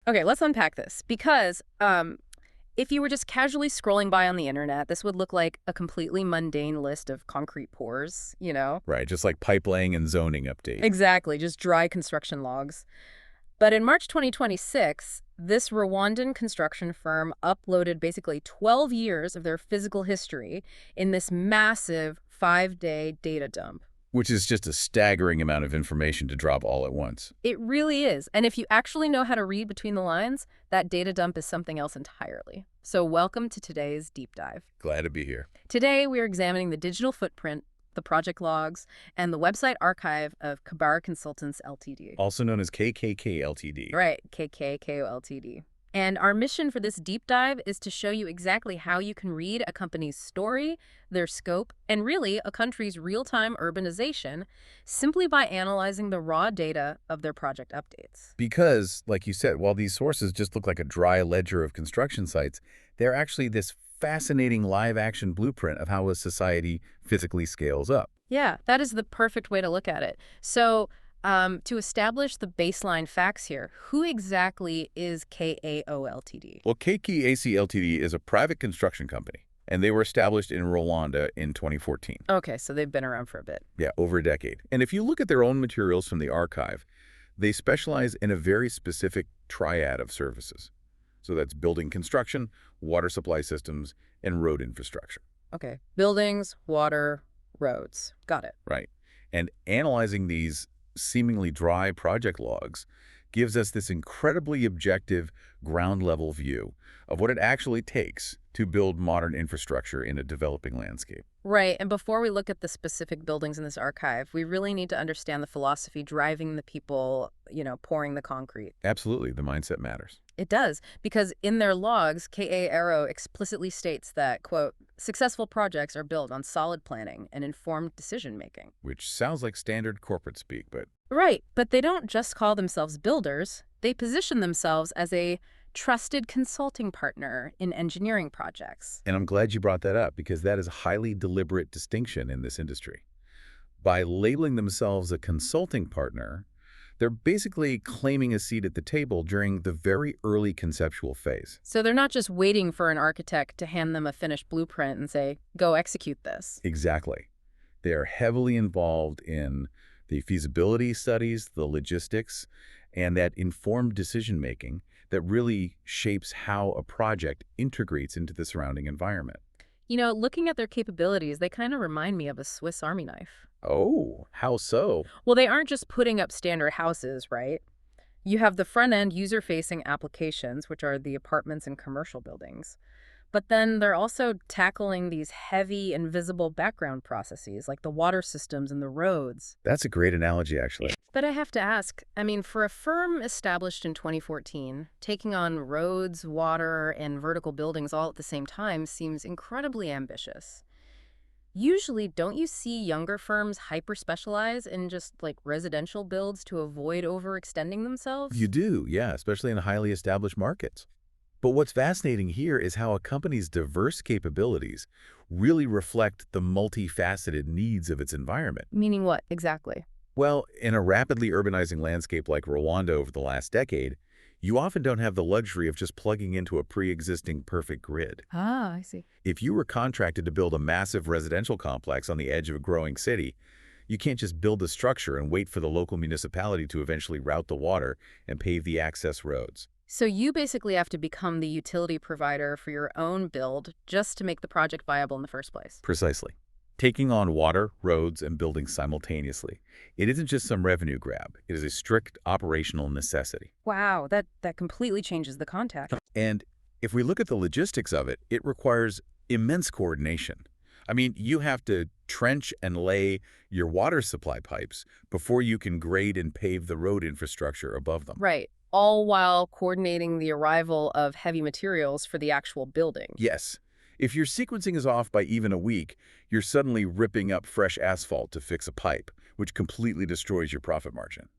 Okay, let's unpack this because if you were just casually scrolling by on the internet, this would look like a completely mundane list of concrete pours, you know? Right, just like pipe laying and zoning update. Exactly, just dry construction logs. But in March 2026, this Rwandan construction firm uploaded basically 12 years of their physical history in this massive 5-day data dump. Which is just a staggering amount of information to drop all at once. It really is. And if you actually know how to read between the lines, that data dump is something else entirely. So welcome to today's deep dive. Glad to be here. Today, we're examining the digital footprint, the project logs, and the website archive of Kabara Consultants Ltd. Also known as KKK Ltd. Right, KACO Ltd. And our mission for this deep dive is to show you exactly how you can read a company's story, their scope, and really a country's real-time urbanization simply by analyzing the raw data of their project updates. Because, like you said, while these sources just look like a dry ledger of construction sites, they're actually this fascinating live-action blueprint of how a society physically scales up. Yeah, that is the perfect way to look at it. So, to establish the baseline facts here, who exactly is KAO Ltd? Well, KKAC Ltd is a private construction company, and they were established in Rwanda in 2014. Okay, so they've been around for a bit. Yeah, over a decade. And if you look at their own materials from the archive, they specialize in a very specific triad of services. So that's building construction, water supply systems, and road infrastructure. Okay, buildings, water, roads. Got it. Right. And analyzing these seemingly dry project logs gives us this incredibly objective ground-level view of what it actually takes to build modern infrastructure in a developing landscape. Right, and before we look at the specific buildings in this archive, we really need to understand the philosophy driving the people, pouring the concrete. Absolutely, the mindset matters. It does, because in their logs, K.A. Arrow explicitly states that, quote, successful projects are built on solid planning and informed decision-making. Which sounds like standard corporate speak, but... Right, but they don't just call themselves builders. They position themselves as a trusted consulting partner in engineering projects. And I'm glad you brought that up, because that is a highly deliberate distinction in this industry. By labeling themselves a consulting partner, they're basically claiming a seat at the table during the very early conceptual phase. So they're not just waiting for an architect to hand them a finished blueprint and say, go execute this. Exactly. They are heavily involved in the feasibility studies, the logistics, and that informed decision-making that really shapes how a project integrates into the surrounding environment. Looking at their capabilities, they kind of remind me of a Swiss Army knife. Oh, how so? Well, they aren't just putting up standard houses, right? You have the front-end user-facing applications, which are the apartments and commercial buildings. But then they're also tackling these heavy, invisible background processes, like the water systems and the roads. That's a great analogy, actually. But I have to ask, for a firm established in 2014, taking on roads, water, and vertical buildings all at the same time seems incredibly ambitious. Usually, don't you see younger firms hyper-specialize in just, residential builds to avoid overextending themselves? You do, yeah, especially in highly established markets. But what's fascinating here is how a company's diverse capabilities really reflect the multifaceted needs of its environment. Meaning what, exactly? Well, in a rapidly urbanizing landscape like Rwanda over the last decade, you often don't have the luxury of just plugging into a pre-existing perfect grid. Ah, I see. If you were contracted to build a massive residential complex on the edge of a growing city, you can't just build the structure and wait for the local municipality to eventually route the water and pave the access roads. So you basically have to become the utility provider for your own build just to make the project viable in the first place. Precisely. Taking on water, roads, and buildings simultaneously. It isn't just some revenue grab. It is a strict operational necessity. Wow, that completely changes the context. And if we look at the logistics of it, it requires immense coordination. You have to trench and lay your water supply pipes before you can grade and pave the road infrastructure above them. Right. All while coordinating the arrival of heavy materials for the actual building. Yes. If your sequencing is off by even a week, you're suddenly ripping up fresh asphalt to fix a pipe, which completely destroys your profit margin.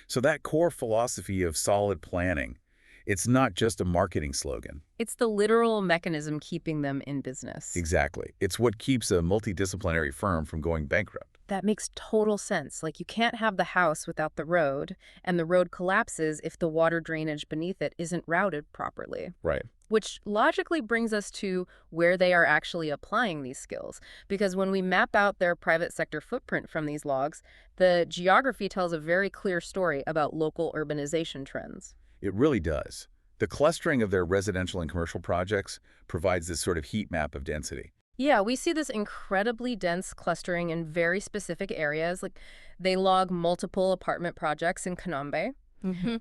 So that core philosophy of solid planning, it's not just a marketing slogan. It's the literal mechanism keeping them in business. Exactly. It's what keeps a multidisciplinary firm from going bankrupt. That makes total sense. Like, you can't have the house without the road, and the road collapses if the water drainage beneath it isn't routed properly. Right. Which logically brings us to where they are actually applying these skills. Because when we map out their private sector footprint from these logs, the geography tells a very clear story about local urbanization trends. It really does. The clustering of their residential and commercial projects provides this sort of heat map of density. Yeah, we see this incredibly dense clustering in very specific areas. Like, they log multiple apartment projects in Kanombe.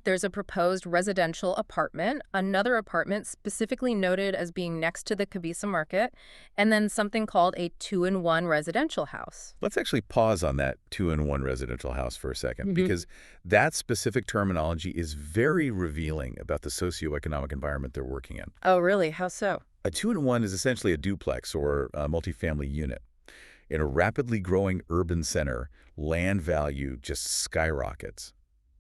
There's a proposed residential apartment, another apartment specifically noted as being next to the Kabisa market, and then something called a two-in-one residential house. Let's actually pause on that two-in-one residential house for a second, Hmm. because that specific terminology is very revealing about the socioeconomic environment they're working in. Oh, really? How so? A two-in-one is essentially a duplex or a multifamily unit. In a rapidly growing urban center, land value just skyrockets.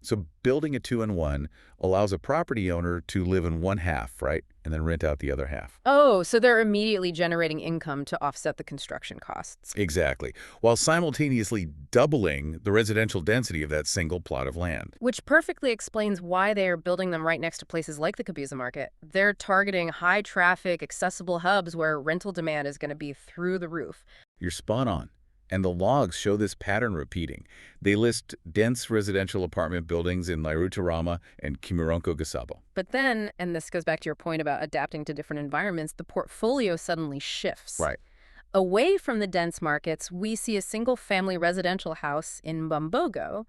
So building a two-in-one allows a property owner to live in one half, right, and then rent out the other half. Oh, so they're immediately generating income to offset the construction costs. Exactly, while simultaneously doubling the residential density of that single plot of land. Which perfectly explains why they are building them right next to places like the Kabisa market. They're targeting high-traffic, accessible hubs where rental demand is going to be through the roof. You're spot on. And the logs show this pattern repeating. They list dense residential apartment buildings in Lairutarama and Kimironko Gasabo. But then, and this goes back to your point about adapting to different environments, the portfolio suddenly shifts. Right. Away from the dense markets, we see a single-family residential house in Bumbogo,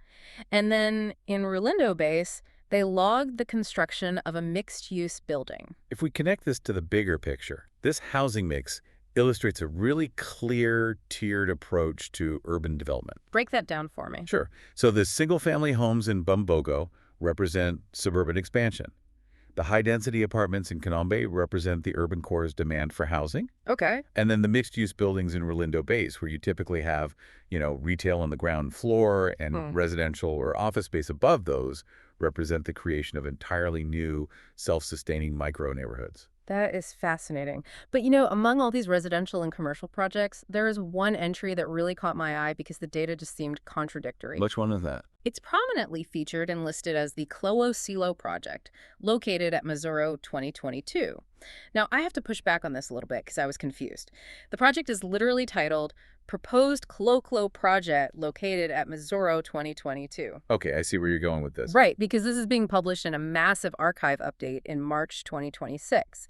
and then in Rulindo Base, they log the construction of a mixed-use building. If we connect this to the bigger picture, this housing mix illustrates a really clear, tiered approach to urban development. Break that down for me. Sure. So the single-family homes in Bumbogo represent suburban expansion. The high-density apartments in Kanombe represent the urban core's demand for housing. Okay. And then the mixed-use buildings in Rulindo Base, where you typically have, retail on the ground floor and residential or office space above those, represent the creation of entirely new, self-sustaining micro-neighborhoods. That is fascinating. But among all these residential and commercial projects, there is one entry that really caught my eye because the data just seemed contradictory. Which one is that? It's prominently featured and listed as the Clowo Silo project, located at Mazuro 2022. Now, I have to push back on this a little bit because I was confused. The project is literally titled Proposed Clo Project Located at Mazuro 2022. Okay, I see where you're going with this. Right, because this is being published in a massive archive update in March 2026.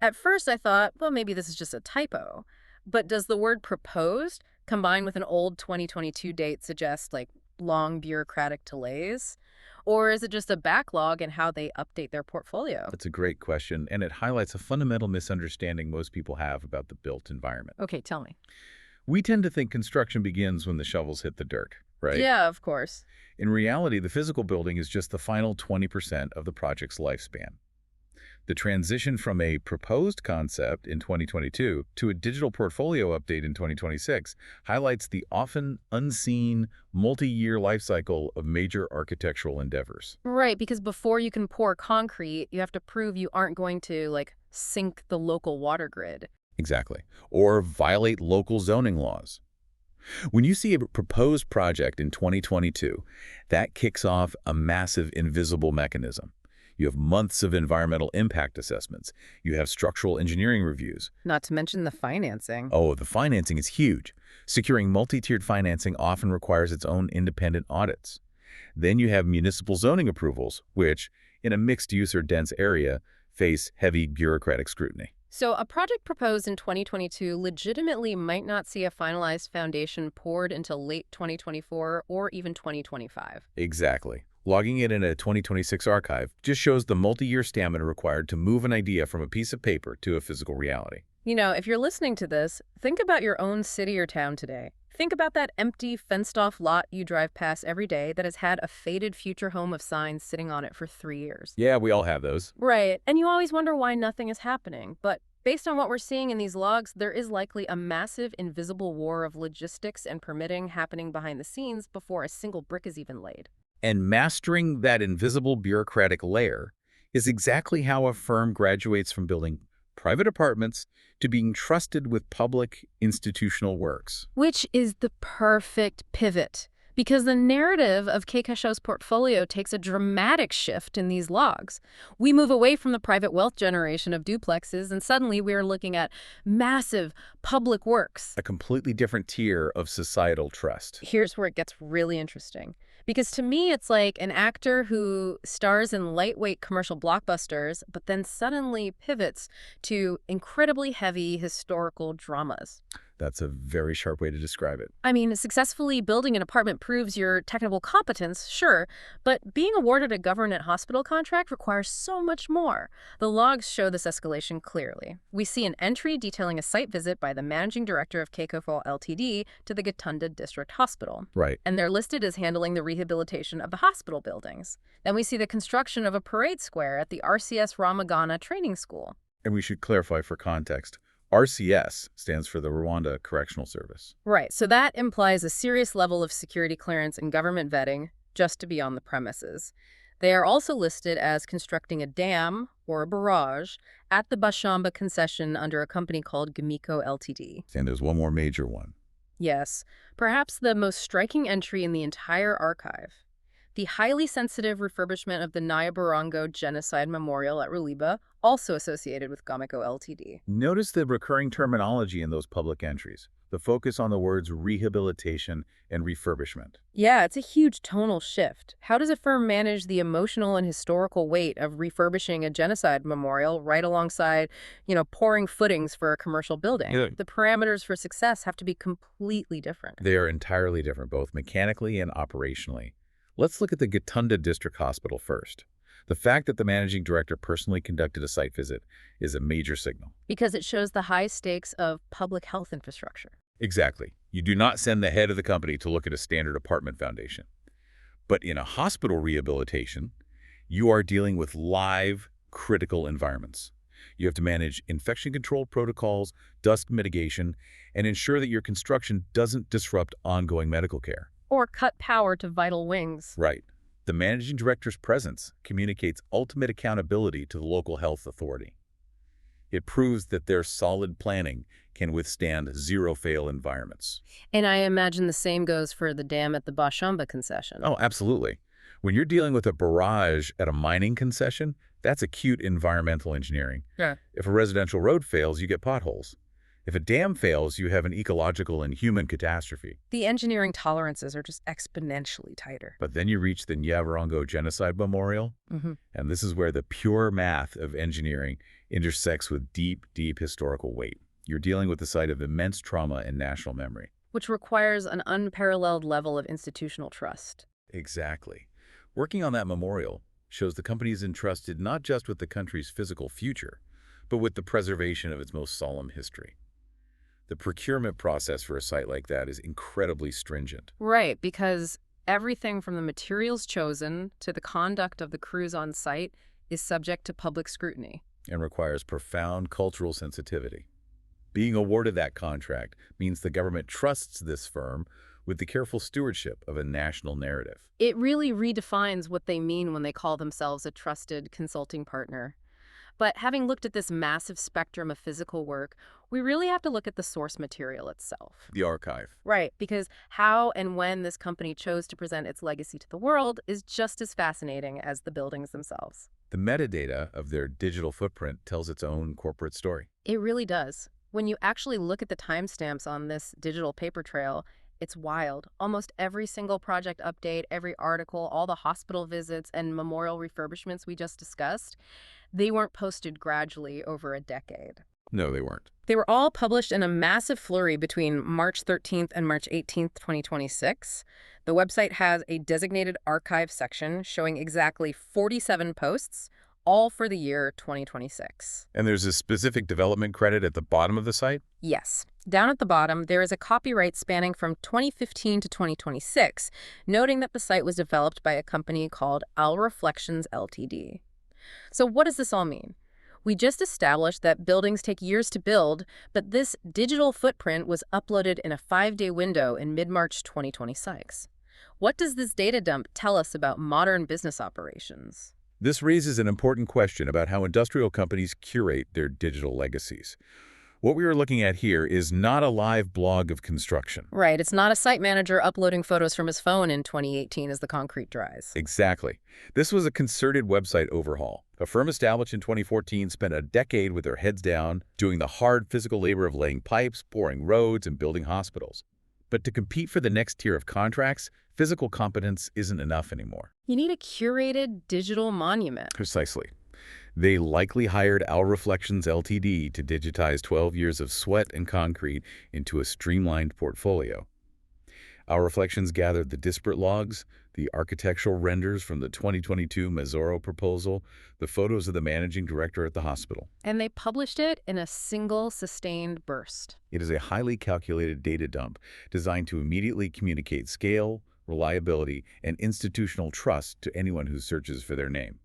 At first, I thought, well, maybe this is just a typo. But does the word proposed combined with an old 2022 date suggest, like, long bureaucratic delays? Or is it just a backlog in how they update their portfolio? That's a great question, and it highlights a fundamental misunderstanding most people have about the built environment. Okay, tell me. We tend to think construction begins when the shovels hit the dirt, right? Yeah, of course. In reality, the physical building is just the final 20% of the project's lifespan. The transition from a proposed concept in 2022 to a digital portfolio update in 2026 highlights the often unseen multi-year life cycle of major architectural endeavors. Right, because before you can pour concrete, you have to prove you aren't going to, like, sink the local water grid. Exactly. Or violate local zoning laws. When you see a proposed project in 2022, that kicks off a massive invisible mechanism. You have months of environmental impact assessments. You have structural engineering reviews. Not to mention the financing. Oh, the financing is huge. Securing multi-tiered financing often requires its own independent audits. Then you have municipal zoning approvals, which, in a mixed-use or dense area, face heavy bureaucratic scrutiny. So a project proposed in 2022 legitimately might not see a finalized foundation poured until late 2024 or even 2025. Exactly. Logging it in a 2026 archive just shows the multi-year stamina required to move an idea from a piece of paper to a physical reality. If you're listening to this, think about your own city or town today. Think about that empty, fenced-off lot you drive past every day that has had a faded future home of signs sitting on it for 3 years. Yeah, we all have those. Right, and you always wonder why nothing is happening. But based on what we're seeing in these logs, there is likely a massive invisible war of logistics and permitting happening behind the scenes before a single brick is even laid. And mastering that invisible bureaucratic layer is exactly how a firm graduates from building private apartments to being trusted with public institutional works. Which is the perfect pivot, because the narrative of KACO's portfolio takes a dramatic shift in these logs. We move away from the private wealth generation of duplexes, and suddenly we are looking at massive public works. A completely different tier of societal trust. Here's where it gets really interesting. Because to me, it's like an actor who stars in lightweight commercial blockbusters, but then suddenly pivots to incredibly heavy historical dramas. That's a very sharp way to describe it. I mean, successfully building an apartment proves your technical competence, sure, but being awarded a government hospital contract requires so much more. The logs show this escalation clearly. We see an entry detailing a site visit by the managing director of KACO Ltd. To the Gatunda District Hospital. Right. And they're listed as handling the rehabilitation of the hospital buildings. Then we see the construction of a parade square at the RCS Ramagana Training School. And we should clarify for context. RCS stands for the Rwanda Correctional Service. Right, so that implies a serious level of security clearance and government vetting just to be on the premises. They are also listed as constructing a dam, or a barrage, at the Bashamba concession under a company called KACO Ltd. And there's one more major one. Yes, perhaps the most striking entry in the entire archive. The highly sensitive refurbishment of the Nyabarongo Genocide Memorial at Ruliba, also associated with KACO Ltd. Notice the recurring terminology in those public entries, the focus on the words rehabilitation and refurbishment. Yeah, it's a huge tonal shift. How does a firm manage the emotional and historical weight of refurbishing a genocide memorial right alongside, pouring footings for a commercial building? Yeah. The parameters for success have to be completely different. They are entirely different, both mechanically and operationally. Let's look at the Gatunda District Hospital first. The fact that the managing director personally conducted a site visit is a major signal. Because it shows the high stakes of public health infrastructure. Exactly. You do not send the head of the company to look at a standard apartment foundation. But in a hospital rehabilitation, you are dealing with live, critical environments. You have to manage infection control protocols, dust mitigation, and ensure that your construction doesn't disrupt ongoing medical care. Or cut power to vital wings. Right. The managing director's presence communicates ultimate accountability to the local health authority. It proves that their solid planning can withstand zero-fail environments. And I imagine the same goes for the dam at the Bashamba concession. Oh, absolutely. When you're dealing with a barrage at a mining concession, that's acute environmental engineering. Yeah. If a residential road fails, you get potholes. If a dam fails, you have an ecological and human catastrophe. The engineering tolerances are just exponentially tighter. But then you reach the Nyabarongo Genocide Memorial, and this is where the pure math of engineering intersects with deep, deep historical weight. You're dealing with the site of immense trauma and national memory. Which requires an unparalleled level of institutional trust. Exactly. Working on that memorial shows the company is entrusted not just with the country's physical future, but with the preservation of its most solemn history. The procurement process for a site like that is incredibly stringent. Right, because everything from the materials chosen to the conduct of the crews on site is subject to public scrutiny. And requires profound cultural sensitivity. Being awarded that contract means the government trusts this firm with the careful stewardship of a national narrative. It really redefines what they mean when they call themselves a trusted consulting partner. But having looked at this massive spectrum of physical work, we really have to look at the source material itself. The archive. Right, because how and when this company chose to present its legacy to the world is just as fascinating as the buildings themselves. The metadata of their digital footprint tells its own corporate story. It really does. When you actually look at the timestamps on this digital paper trail, it's wild. Almost every single project update, every article, all the hospital visits and memorial refurbishments we just discussed, they weren't posted gradually over a decade. No, they weren't. They were all published in a massive flurry between March 13th and March 18th, 2026. The website has a designated archive section showing exactly 47 posts, all for the year 2026. And there's a specific development credit at the bottom of the site? Yes. Down at the bottom, there is a copyright spanning from 2015 to 2026, noting that the site was developed by a company called Al Reflections Ltd. So what does this all mean? We just established that buildings take years to build, but this digital footprint was uploaded in a 5-day window in mid-March 2026. What does this data dump tell us about modern business operations? This raises an important question about how industrial companies curate their digital legacies. What we are looking at here is not a live blog of construction. Right, it's not a site manager uploading photos from his phone in 2018 as the concrete dries. Exactly. This was a concerted website overhaul. A firm established in 2014 spent a decade with their heads down, doing the hard physical labor of laying pipes, boring roads, and building hospitals. But to compete for the next tier of contracts, physical competence isn't enough anymore. You need a curated digital monument. Precisely. They likely hired Our Reflections Ltd. To digitize 12 years of sweat and concrete into a streamlined portfolio. Our Reflections gathered the disparate logs, the architectural renders from the 2022 Mazzoro proposal, the photos of the managing director at the hospital. And they published it in a single sustained burst. It is a highly calculated data dump designed to immediately communicate scale, reliability, and institutional trust to anyone who searches for their name.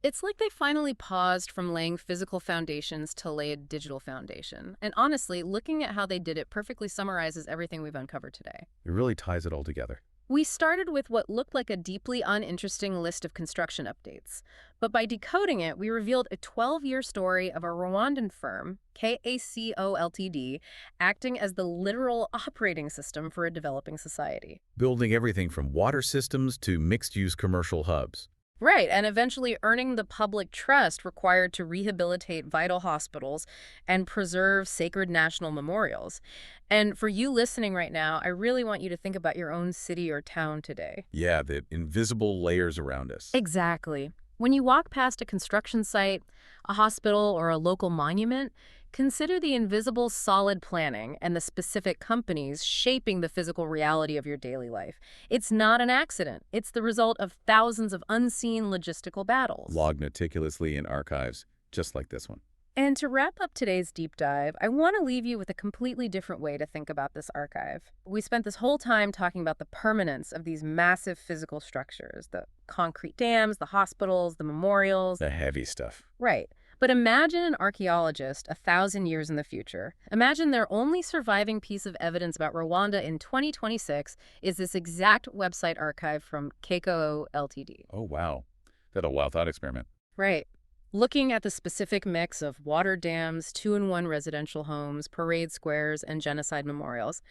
It's like they finally paused from laying physical foundations to lay a digital foundation. And honestly, looking at how they did it perfectly summarizes everything we've uncovered today. It really ties it all together. We started with what looked like a deeply uninteresting list of construction updates. But by decoding it, we revealed a 12-year story of a Rwandan firm, KACO Ltd., acting as the literal operating system for a developing society. Building everything from water systems to mixed-use commercial hubs. Right, and eventually earning the public trust required to rehabilitate vital hospitals and preserve sacred national memorials. And for you listening right now, I really want you to think about your own city or town today. Yeah, the invisible layers around us. Exactly. When you walk past a construction site, a hospital, or a local monument, consider the invisible solid planning and the specific companies shaping the physical reality of your daily life. It's not an accident. It's the result of thousands of unseen logistical battles. Logged meticulously in archives, just like this one. And to wrap up today's deep dive, I want to leave you with a completely different way to think about this archive. We spent this whole time talking about the permanence of these massive physical structures, the concrete dams, the hospitals, the memorials. The heavy stuff. Right. But imagine an archaeologist 1,000 years in the future. Imagine their only surviving piece of evidence about Rwanda in 2026 is this exact website archive from KACO Ltd. Oh, wow. That a wild thought experiment. Right. Looking at the specific mix of water dams, two-in-one residential homes, parade squares, and genocide memorials,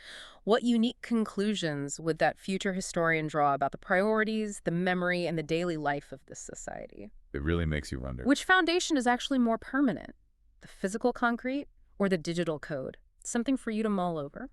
what unique conclusions would that future historian draw about the priorities, the memory, and the daily life of this society? It really makes you wonder. Which foundation is actually more permanent? The physical concrete or the digital code? Something for you to mull over.